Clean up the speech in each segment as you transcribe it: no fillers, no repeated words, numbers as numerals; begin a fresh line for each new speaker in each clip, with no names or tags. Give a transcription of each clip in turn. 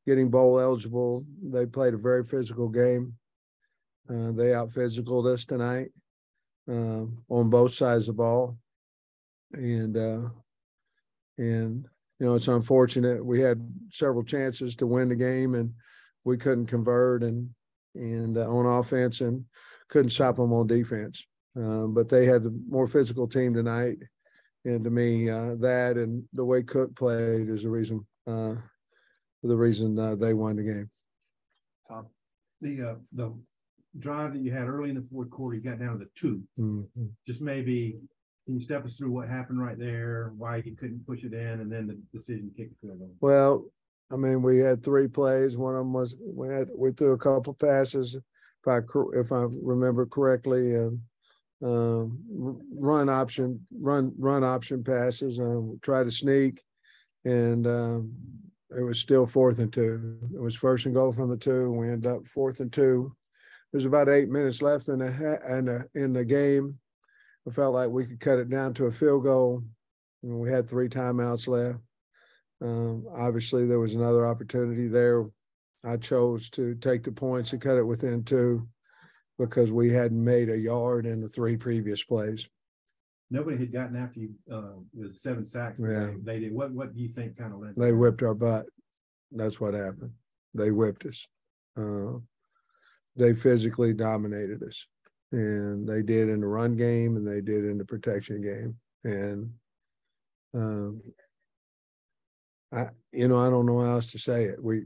getting bowl eligible. They played a very physical game. They out-physicaled us tonight on both sides of the ball. And it's unfortunate. We had several chances to win the game, and we couldn't convert and on offense, and couldn't stop them on defense. But they had the more physical team tonight. And to me, that and the way Cook played is the reason they won the game.
Tom, the drive that you had early in the fourth quarter, you got down to the 2.
Mm-hmm.
Just maybe, can you step us through what happened right there, why you couldn't push it in, and then the decision to kick the field goal?
Well, I mean, we had 3 plays. One of them was we threw a couple passes, if I remember correctly, run option passes, try to sneak, and it was still 4th and 2. It was 1st and goal from the 2. We ended up 4th and 2. There's about 8 minutes left in the game. I felt like we could cut it down to a field goal. We had 3 timeouts left. Obviously, there was another opportunity there. I chose to take the points and cut it within 2 because we hadn't made a yard in the 3 previous plays.
Nobody had gotten after you with 7 sacks.
Yeah.
They did. What do you think kind of led?
They whipped our butt. That's what happened. They whipped us. They physically dominated us, and they did in the run game, and they did in the protection game. And I don't know how else to say it. We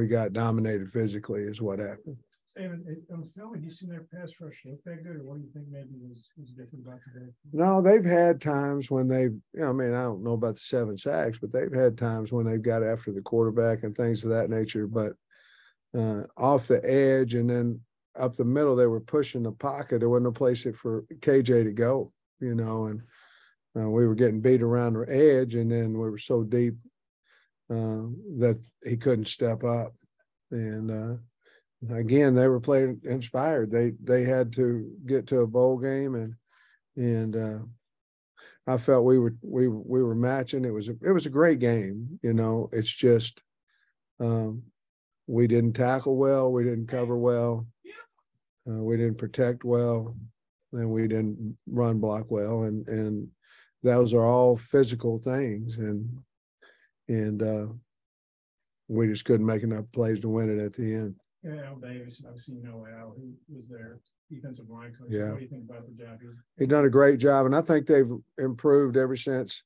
got dominated physically is what happened.
Sam, on film, have you seen their pass rush look that good, or what do you think maybe was different about today?
No, they've had times when I don't know about the 7 sacks, but they've had times when they've got after the quarterback and things of that nature. But off the edge and then up the middle, they were pushing the pocket. There wasn't no place for KJ to go, and we were getting beat around the edge, and then we were so deep that he couldn't step up. And again, they were playing inspired. They had to get to a bowl game, and I felt we were matching. It was a great game. It's just we didn't tackle well, we didn't cover well, we didn't protect well, and we didn't run block well, and those are all physical things, and we just couldn't make enough plays to win it at the end.
Al Davis, I've seen Al, who was their defensive line coach.
Yeah.
What do you think about the job?
He's done a great job, and I think they've improved ever since.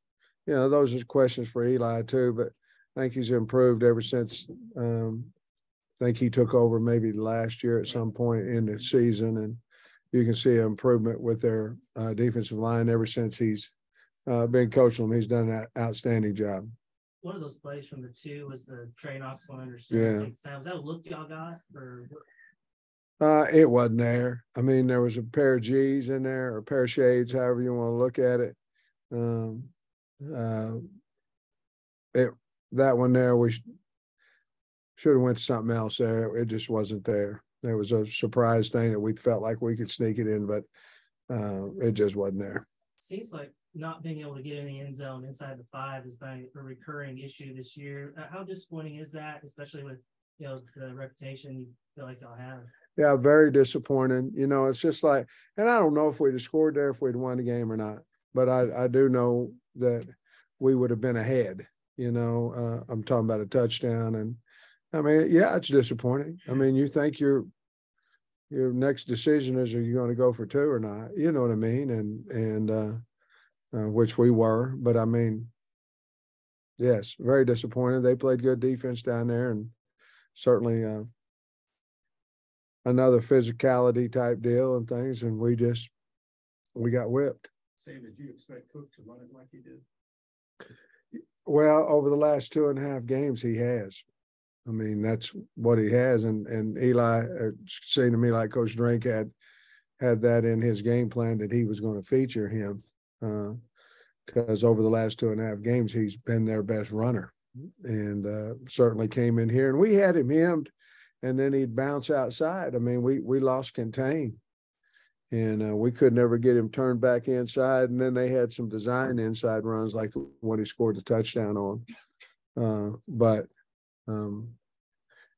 Those are questions for Eli too, but I think he's improved ever since. I think he took over maybe last year at some point in the season, and you can see an improvement with their defensive line ever since he's been coaching them. He's done an outstanding job.
One of those plays from the 2 was the Trey Knox going under 6.
Yeah.
Was that a look y'all got? Or
it wasn't there. I mean, there was a pair of G's in there, or a pair of shades, however you want to look at it. That one there, we should have went to something else there. It just wasn't there. There was a surprise thing that we felt like we could sneak it in, but it just wasn't there.
Seems like not being able to get in the end zone inside the 5 has been a recurring issue this year. How disappointing is that, especially with the reputation you feel like y'all have?
Yeah, very disappointing. It's just like, and I don't know if we'd have scored there if we'd won the game or not, but I do know that we would have been ahead. I'm talking about a touchdown, and I mean, yeah, it's disappointing. I mean, you think your next decision is, are you going to go for 2 or not? You know what I mean? And which we were, but I mean, yes, very disappointed. They played good defense down there, and certainly another physicality type deal and things, and we got whipped.
Sam, did you expect Cook to run it like he did?
Well, over the last 2.5 games, he has. I mean, that's what he has, and Eli seemed to me like Coach Drake had that in his game plan that he was going to feature him. Because over the last 2.5 games, he's been their best runner, and certainly came in here. And we had him hemmed, and then he'd bounce outside. I mean, we lost contain, and we could never get him turned back inside. And then they had some design inside runs like the one he scored the touchdown on. But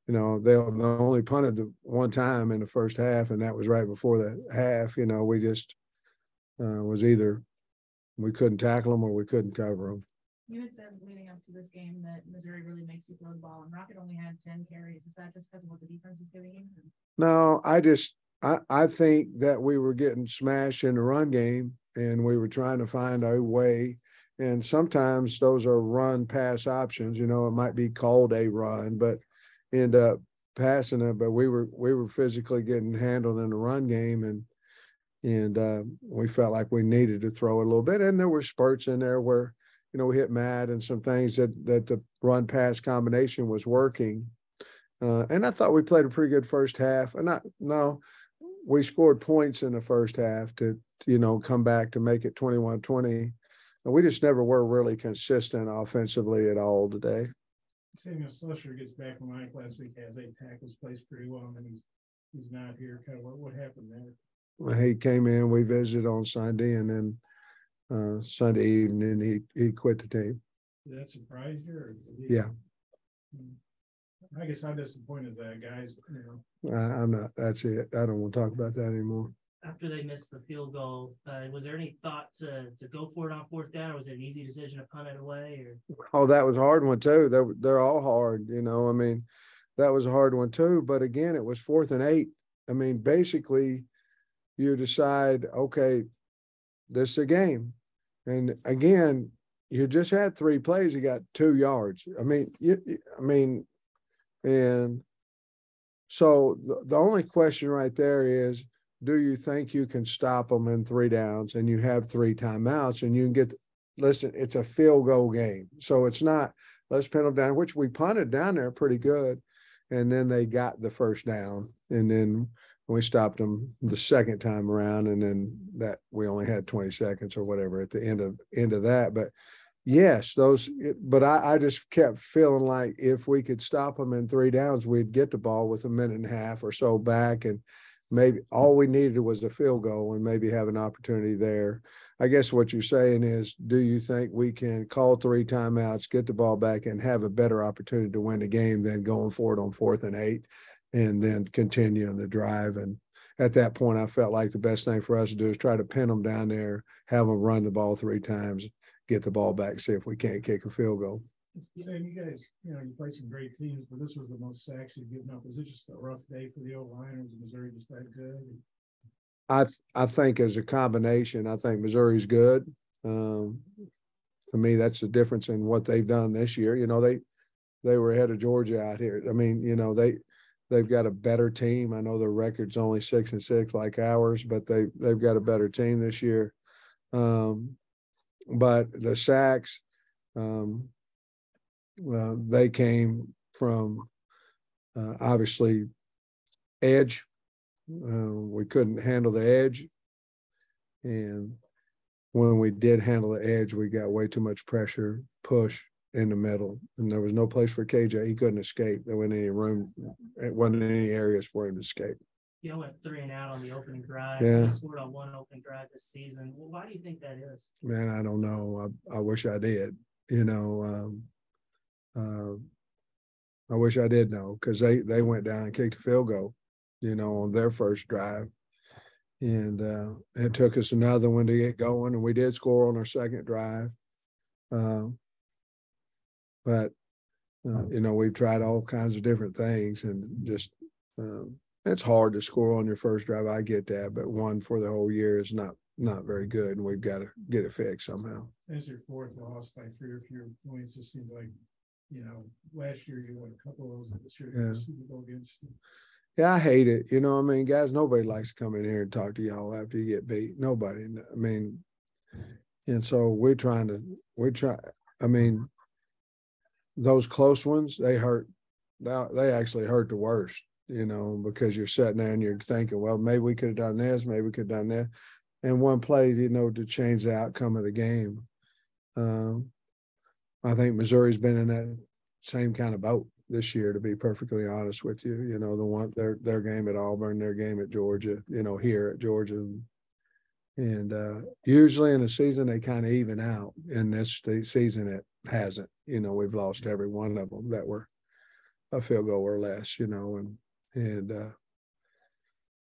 you know, they only punted the one time in the first half, and that was right before the half. You know, we just was either we couldn't tackle them or we couldn't cover them.
You had said leading up to this game that Missouri really makes you throw the ball, and Rocket only had 10 carries. Is that just because of what the defense was giving you?
No, I think that we were getting smashed in the run game, and we were trying to find a way. And sometimes those are run pass options. You know, it might be called a run, but end up passing it. But we were physically getting handled in the run game, and we felt like we needed to throw it a little bit. And there were spurts in there where, you know, we hit Matt and some things that the run pass combination was working. And I thought we played a pretty good first half. And we scored points in the first half to you know, come back to make it 21-20. And we just never were really consistent offensively at all today.
Samuel Slusher gets back from Mike last week, has 8 tackles, plays pretty well, and he's not here. Kind of what happened there?
When he came in, we visited on Sunday, and then Sunday evening he quit the team.
Did that surprise you? Or
Yeah.
I guess how disappointed that guys, you know.
I'm not. That's it. I don't want to talk about that anymore.
After they missed the field goal, was there any thought to go for it on 4th down, or was it an easy decision to punt it away? Or
Oh, that was a hard one too. They're all hard, you know. I mean, that was a hard one too. But again, it was 4th and 8. I mean, basically, you decide, okay, this is a game, and again, you just had 3 plays. You got 2 yards. I mean, and so the only question right there is, do you think you can stop them in 3 downs and you have 3 timeouts and you can get, listen, it's a field goal game. So it's not, let's pin them down, which we punted down there pretty good. And then they got the first down, and then we stopped them the second time around. And then that we only had 20 seconds or whatever at the end of that. But yes, but I just kept feeling like if we could stop them in 3 downs, we'd get the ball with a minute and a half or so back, and maybe all we needed was a field goal and maybe have an opportunity there. I guess what you're saying is, do you think we can call 3 timeouts, get the ball back, and have a better opportunity to win the game than going for it on 4th and 8 and then continuing the drive? And at that point, I felt like the best thing for us to do is try to pin them down there, have them run the ball 3 times, get the ball back, see if we can't kick a field goal.
Sam, you guys, you know, you play some great teams, but this was the most sacks you've given up. Was it just a rough day for the O-line, or was Missouri just that good?
I think as a combination, I think Missouri's good. To me, that's the difference in what they've done this year. You know, they were ahead of Georgia out here. I mean, you know, they've got a better team. I know their record's only 6-6 like ours, but they've got a better team this year. But the sacks, they came from obviously edge. We couldn't handle the edge, and when we did handle the edge, we got way too much pressure, push in the middle, and there was no place for KJ. He couldn't escape. There wasn't any room. It wasn't any areas for him to escape.
You went 3 and out on the opening drive.
Yeah.
You scored on 1 opening drive this season. Well, why do you think that is?
Man, I don't know. I wish I did. You know, I wish I did know, because they went down and kicked a field goal, you know, on their first drive. And it took us another one to get going, and we did score on our second drive. But you know, we've tried all kinds of different things, and just it's hard to score on your first drive. I get that, but 1 for the whole year is not very good, and we've got to get it fixed somehow.
As your 4th loss by 3 or fewer points, just seems like, you know, last year you won a couple of those, this year you Super Bowl against you.
Yeah, I hate it. You know, I mean, guys, nobody likes to come in here and talk to y'all after you get beat. Nobody. I mean, and so I mean, those close ones, they hurt. They actually hurt the worst, you know, because you're sitting there and you're thinking, well, maybe we could have done this, maybe we could have done that. And one play, you know, to change the outcome of the game. I think Missouri's been in that same kind of boat this year, to be perfectly honest with you. You know, their game at Auburn, their game at Georgia, you know, here at Georgia. And usually in a season, they kind of even out. In this season, it hasn't. You know, we've lost every one of them that were a field goal or less, you know, and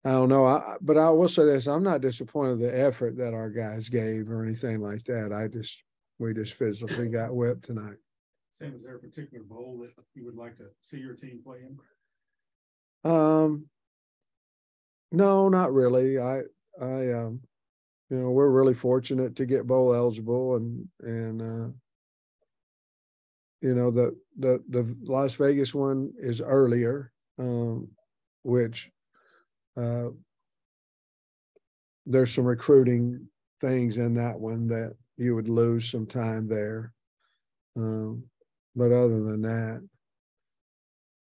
I don't know. But I will say this, I'm not disappointed with the effort that our guys gave or anything like that. We just physically got whipped tonight.
Sam, is there a particular bowl that you would like to see your team play in?
No, not really. You know, we're really fortunate to get bowl eligible and you know, the Las Vegas one is earlier, which there's some recruiting things in that one that you would lose some time there. But other than that,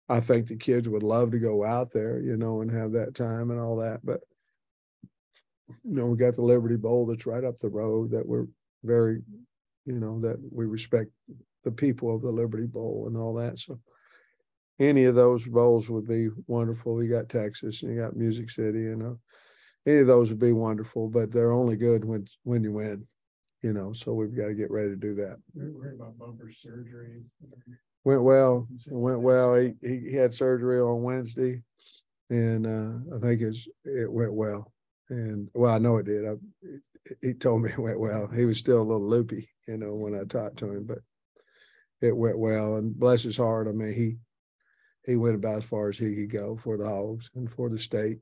I think the kids would love to go out there, you know, and have that time and all that. But, you know, we got the Liberty Bowl that's right up the road that we're very, you know, that we respect the people of the Liberty Bowl and all that. So any of those bowls would be wonderful. You got Texas and you got Music City, you know, any of those would be wonderful, but they're only good when you win, you know, so we've got to get ready to do that.
We're worried about bumper surgery.
Went well. It went well. He had surgery on Wednesday, and I think it went well. And well, I know it did. He told me it went well. He was still a little loopy, you know, when I talked to him, but it went well. And bless his heart, I mean, he went about as far as he could go for the Hogs and for the state.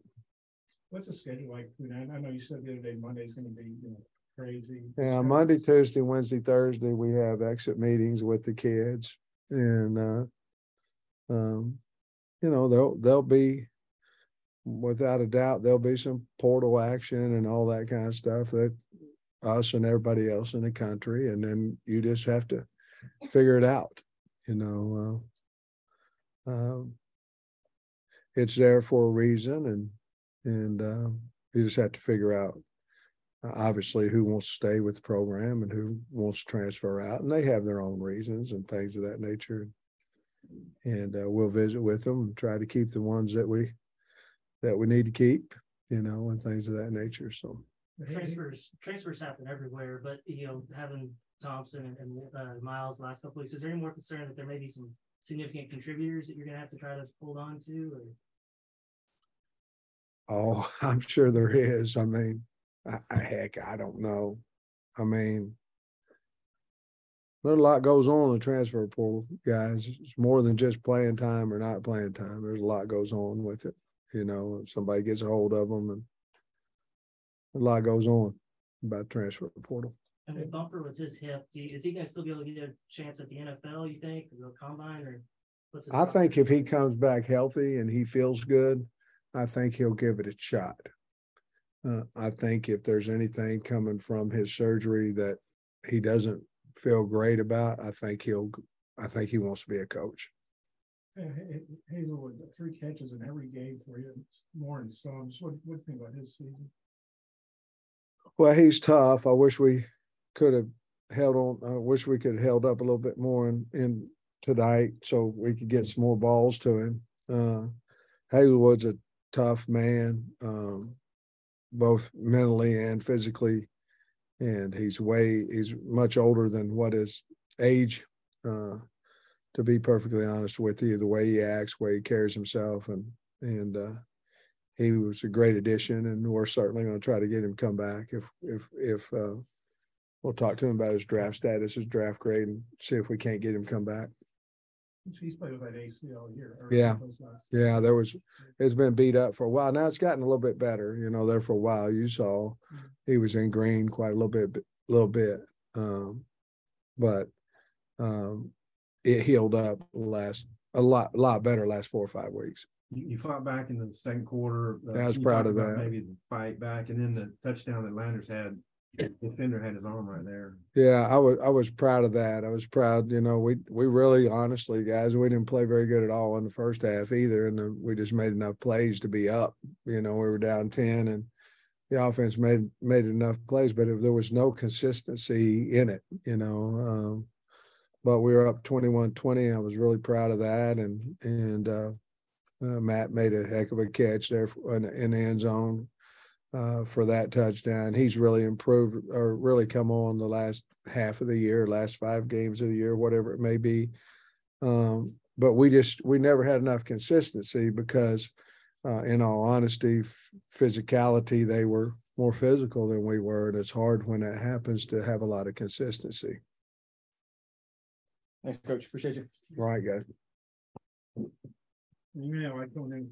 What's the schedule like? I know you said the other day Monday's going to be, you know, crazy.
Yeah, Monday, Tuesday, Wednesday, Thursday, we have exit meetings with the kids, and you know, they'll be, without a doubt, there'll be some portal action and all that kind of stuff that us and everybody else in the country, and then you just have to figure it out, you know. It's there for a reason, and you just have to figure out, obviously, who wants to stay with the program and who wants to transfer out, and they have their own reasons and things of that nature. And we'll visit with them and try to keep the ones that we need to keep, you know, and things of that nature. So
transfers happen everywhere, but you know, having Thompson and Miles the last couple weeks, is there any more concern that there may be some significant contributors that you're going to have to try to hold on to? Or?
Oh, I'm sure there is. I mean, heck, I don't know. I mean, there's a lot goes on in the transfer portal, guys. It's more than just playing time or not playing time. There's a lot goes on with it. You know, if somebody gets a hold of them, and a lot goes on about transfer portal.
And with Bumper with his hip, is he going to still be able to get a chance at the NFL, you think, or the combine, or what's his
I think if he comes back healthy and he feels good, I think he'll give it a shot. I think if there's anything coming from his surgery that he doesn't feel great about, I think he wants to be a coach.
Hazelwood, 3 catches in every game for you, more in some. What do you think about his season?
Well, he's tough. I wish we could have held on. I wish we could have held up a little bit more in tonight so we could get some more balls to him. Hazelwood's a tough man, both mentally and physically, and he's much older than what his age, to be perfectly honest with you, the way he acts, the way he carries himself, and he was a great addition, and we're certainly going to try to get him to come back if we'll talk to him about his draft status, his draft grade, and see if we can't get him to come back.
He's played with that ACL here.
Yeah. It's been beat up for a while. Now it's gotten a little bit better, you know, there for a while. You saw he was in green quite a little bit. But it healed up a lot better last 4 or 5 weeks.
You fought back in the second quarter.
I was proud of that.
Maybe the fight back, and then the touchdown that Landers had. The defender had his arm right there.
Yeah, I was proud of that. I was proud. You know, we really, honestly, guys, we didn't play very good at all in the first half either, and we just made enough plays to be up. You know, we were down 10, and the offense made enough plays, but if there was no consistency in it, you know. But we were up 21-20. I was really proud of that, and Matt made a heck of a catch there in the end zone. for that touchdown. He's really improved or really come on the last half of the year, last 5 games of the year, whatever it may be. But we never had enough consistency because, in all honesty, physicality, they were more physical than we were. And it's hard when that happens to have a lot of consistency.
Thanks, Coach. Appreciate you.
Right, guys.
Yeah, I don't think